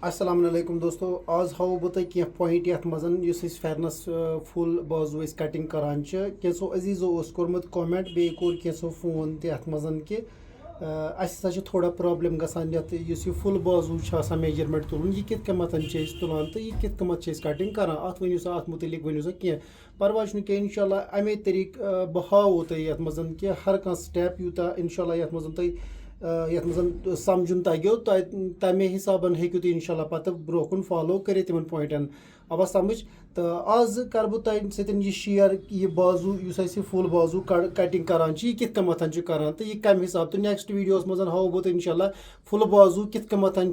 अस्सलाम वालेकुम दोस्तों आज हाव बह तुम कह पॉइंट ये मजन फेरनस फुल बाजू कटिंग करान कैसो अजीज़ो कोर्मुत कमेंट बे कोर कैसो फोन तथ मजन कि असा थोड़ा प्रॉब्लम गसान ये फुल बाजू मेजरमेंट तुलन यह कित कमत तुलान तो यह कित कमत कटिंग करान अत वनु सा अत मुतलिक वनु सा कह परवाह कह इंशाल्लाह अमे तरीक बह हावो तुम ये मजन कि हर कह स्टेप यूता इंशाल्लाह ये मजन तुम ये मजन समझुन तगो तमे हिसाबन हेकु तुम इंशाल्लाह पत ब्रोकुन फॉलो कर तिमन पॉइंटन अब समझ तो आज कर बह तुम सतन यह शेयर यह बाजू इस फुल बाजू कटिंग करान यह कित कमत करान तो यह कम हिसाब तो नेक्स्ट वीडियोस मज हाव बह तुम इंशाल्लाह फुल बाजू कित कमत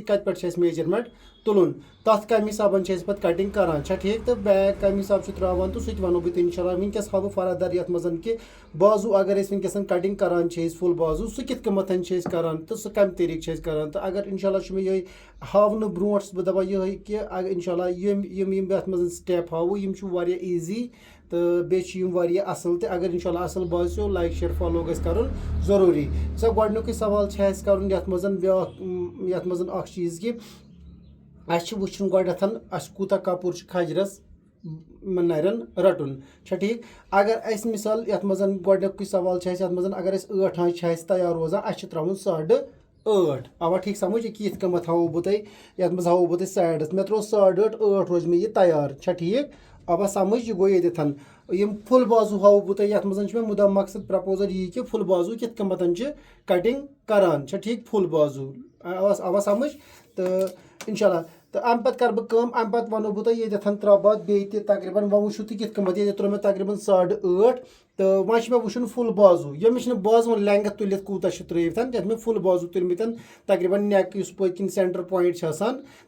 कत पे मेजरमेंट तुलन तथ कम हिसाबन पे कटिंग करान ठीक तो बैक कम हिसाब त्रावान तो सह वनो बह इंशाल्लाह वनकस हाव फर्दर ये मजन कि बाजू अगर वनकस कटिंग करान फुल बाजू सह कित कमत करान तो सह कम तरीक करान तो अगर इंशाल्लाह मे ये हावन ब्रोट बह दपा ये कि इंशाल्लाह यम मज स्टेप हाव यम ईजी तो बेहद असल तो अगर इंशाल्लाह असल बासो लाइक शेयर फॉलो गस कर जरूरी सो गोडनुक सवाल कर ये मजन चीज़ कि वुन गोडथ कूता कपूर खजरस नरन रटुन ठीक अगर मिसाल ये मजन गोडनुक सवाल मजन अगर 8 आंच तैयार रोजान त्रावन 8.5 आवा ठीक समझ कि ये कमत हाव बह तुम ये हाव बह साइडस मे त्रो 8.5 रोज मे यह तैयार ठीक अब समझ यह गो ये फुल बाजू हाव बह तुम ये मजन मे मुदा मकसद प्रपोजल यह कि फुल बाजू कित कमत कटिंग करान ठीक फुल बाजू अब समझ तो इंशाल्लाह तो अम पे कर बह अम पे वनो बह ये त्रा बह तकरीबन वह वुचु तुम कित कमत ये त्रो मे तकरीबन 8.5 तो वह मे वुचन फुल बाजू ये मे बाजुन लेंथ तुलित कूता त्रित ये मे फुल बाजू तुलमित तकरीबन नेक पकिन सेंटर पॉइंट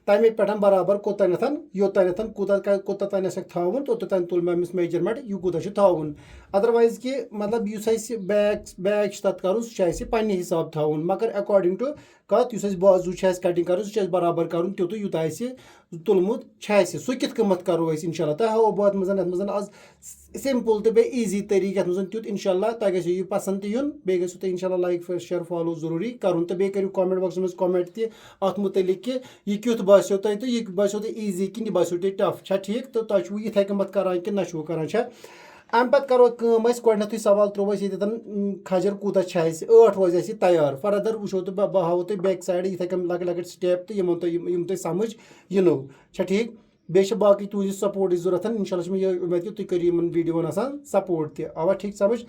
तमे पे बराबर कोतान योतान कोता तान थवन तोतान तुल मे मेजरमेंट यह कूता थवन अदरवाइज कि मतलब बैक तथ कर सह पे हिसाब थवन मगर अकॉर्डिंग टू कत बाजू कटिंग कर सह बराबर कर तुत यूत तुलमुत सह कित कमत करो इंशाल्लाह तुम हाव बह मजन आज सिंपल तो बे ईजी तरीक ये मजन तुत इंशाल्लाह तुम गो पसंद यून बे गो तुम इंशाल्लाह लाइक शेयर फॉलो जरूरी कर तो बे करो कमेंट बॉक्स में कमेंट तथ मुतलिक कि यह क्युत बासो तुम तो यह बासो तुम ईजी कि बासो तुम टफ ठीक तो तुम इथे कमत करान कि ना करान अम पे करो गोडनथ सवाल त्रो ये खजर कूता 8 रोज तैयार फर्दर वो तो बह हाव तुम बैक साइड इथे कम लकट स्टेप तो यम तुम समझ यनो ठीक बे बाकी तुज सपोर्ट जरूरत इंशाल्लाह ये उम्मीद कि तुम करो वीडियो सपोर्ट तवा ठीक समझ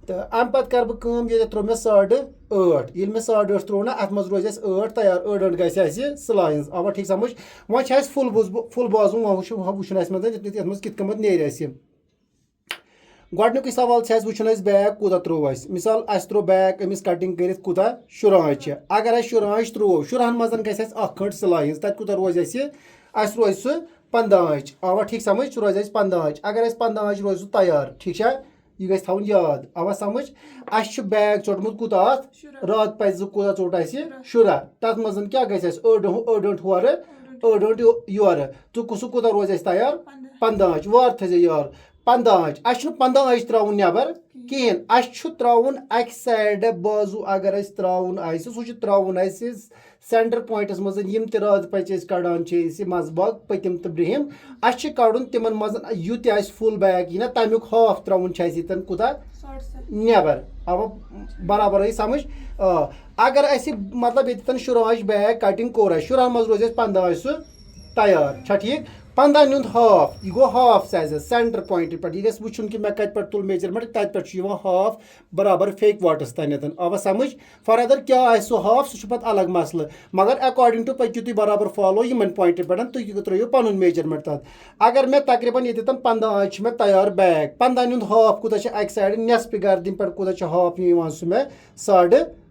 तो अम पे कर बह ये त्रो मे 8.5 ये मे 8.5 त्रो ना अत मज रोज 8 तैयार 8 गि सिलाइन आवा ठीक समझ वह फुल बाजू वुचन मज कित कमत नेर गोडनुक सवाल वुचन बैक कूता त्रो मिसाल त्रो बैक अमिस कटिंग कर कूता शुरांच अगर शुरांच त्रो शुरान मज गि खंड सिलाइन तत कूता रोज रोज सह 15 आंच आवा ठीक समझ रोज 15 आंच अगर 15 आंच रोज तैयार ठीक यह गि थवन याद आवा समझ बैग चोटमुत कूता रात पे कूता चोट शुरा तथ मज क्या गि अड़ होर अड़ योर तो कूता रोज तैयार 15 आंच वार थे यार 15 आंच 15 आंच त्रावन नबर कहें त्रावन अक साइड बाजू अगर त्रावन सह त्रावन सेंटर पॉइंटस मज यम रात पे कड़ान मजबाग पतिम तो ब्रहिम कड़न तिमन मज युत फुल बैग यह तमुक हाफ त्रावन कूता नबर अब बराबर समझ अगर मतलब ये शुरांच बैग कटिंग कोर शुरान मज रोज 15 आंच सह तैयार ठीक 15 नुंद हाफ यह go half size centre point पे यह वुचन कि मे कत पे तुल मेजरमेंट तत पे हाफ बराबर फेक वाटस तान आवा समझ फर्दर क्या सह हाफ सह पे अलग मसल मगर अकॉर्डिंग टू पकु तुम बराबर फॉलो इन पॉइंट पे तुम त्रो पुन मेजरमेंट तथ अगर मे तकरीबन ये 15 आंच मे तैयार बैग 15 नुंद हाफ कूता अक साइड नेसफ गर्दन पे कूता हाफ सह मे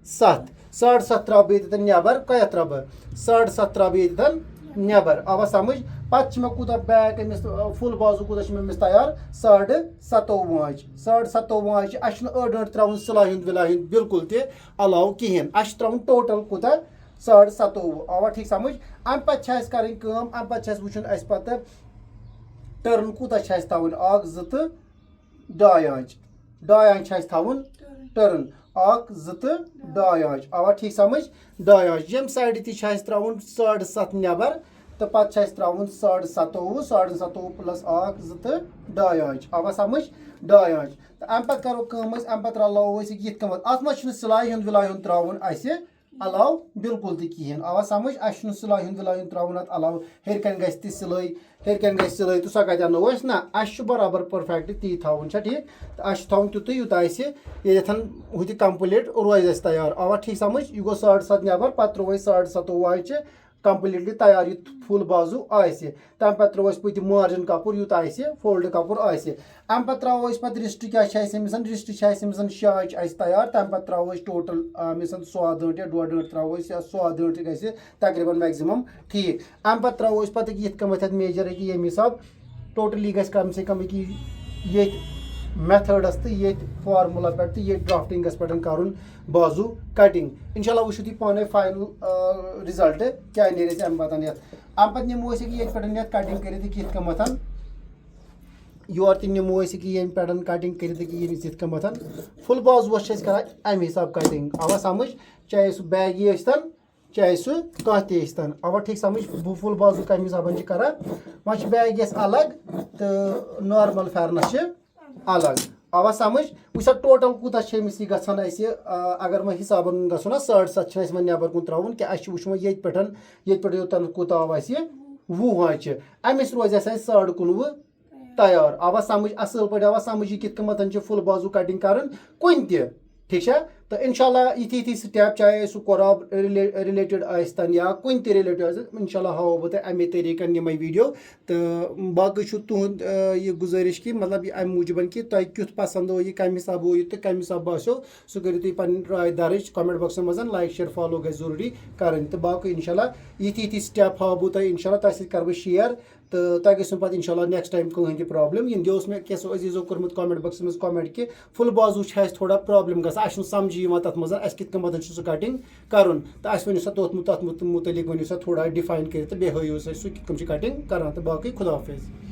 7.5 त्रा बह नबर क्या त्रा बह 7.5 त्रा बह नबर आवा समझ पे मे कूता बैग अमिस फुल बाजू कूता अमिस तैयार 7.5 आंच 7.5 आंच अड़ त्रावन सिलाई विलाई बिल्कुल तह अलाव कहें त्रावन टोटल कूता 7.5 आवा ठीक समझ अम पे कर अम पे वुचन पे टर्न कूता थवन 1 2 2 आंच 2 आंच थवन टर्न अख ज डाय आंच आवा ठीक समझ डाय आंच यम साइड ती त्राउन 7.5 नबर तो पे त्राउन 7.5 प्लस अख ज डाय आंच आवा समझ डाय आंच तो अम पे करो अम पे रलो ये अत मे सिलाई हूं विलाई त्राउन अलाव बिल्कुल तहन आवा समझ सिलाई हूं विलाई त्राउन अलाव हेर कन गि सिलाई हेर कन गि सिलाई तो सह कत अनो ना बराबर परफेक्ट ती थवन ठीक तो थवन तुत यूत हूँ कंप्लीट रोज तैयार आवा ठीक समझ यह गो 7.5 नबर पे त्रो 7.5 आंच कंप्लीटली तैयार यह फुल बाजू तम पे त्रो पुत मार्जिन कपूर यूत फोल्ड कपूर अम पे त्रो पे रिस्ट क्या रिस्ट शाच तैयार तम पे त्रो टोटल अमिस 100 दंट या 1.5 दंट त्रो या 100 दंट गि तकरीबन मैक्सिमम ठीक अम पे त्रो पे ये मेजर ये हिसाब टोटली गि कम से कम ये मेथडस तो ये फार्मूला पे तो ये ड्राफ्टिंगस पे कर बाजू कटिंग इंशाल्लाह वो ती पाने फाइनल रिजल्ट क्या नेरे अम पे नमो ये पे कटिंग कर योर तमो ये पे कटिंग कर फुल बाजू कर अमे हिसाब कटिंग आवा समझ चाहे सह बैगी चाहे सह कह आवा ठीक समझ फुल बाजू कम हिसाब कर वह बैग अलग तो नॉर्मल फेरनस अलग आवा समझ वह टोटल कूता गसान अगर वह हिसाब गो ना 7.5 नबर कुन त्राउन क्या वो ये पे योतन कूत आव 20 आंच अमिस रोज 19.5 तैयार आवा समझ असल पे आवा समझ यह कित फुल बाजू कटिंग कर कुन ठीक है तो इंशाल्लाह ये स्टेप चाहे सह कोराब रिलेटेड आस्तन या कुन रिलेटेड इंशाल्लाह हाव बह तुम अमे तरीकन यम वीडियो तो बाकी तुंद यह गुजारिश कि मतलब अमे मूजूबन कि तुम क्युत पसंद हो यह कम हिसाब हो तो कम हिसाब बासो सह करो तुम पन राय दर्ज कमेंट बॉक्स मज लाइक शेयर फॉलो गई जरूरी कर तो बाकी इंशाल्लाह ये स्टेप हाव बह तुम इंशाल्लाह तह कर शेयर तो तुम गो पे इंशाल्लाह नेक्स्ट टाइम कहें तह प्रॉब्लम इन मे कैसो अजीजो कोर्मुत कमेंट बॉक्स मज कमेंट कि फुल बाजू थोड़ा प्रॉब्लम गसा समझ तथ मज कित सह कटिंग कर तो वो तथ मुतलिक वो थोड़ा डिफाइन कर बे हूँ सह कित कटिंग कर तो बाकी खुदा हाफिज।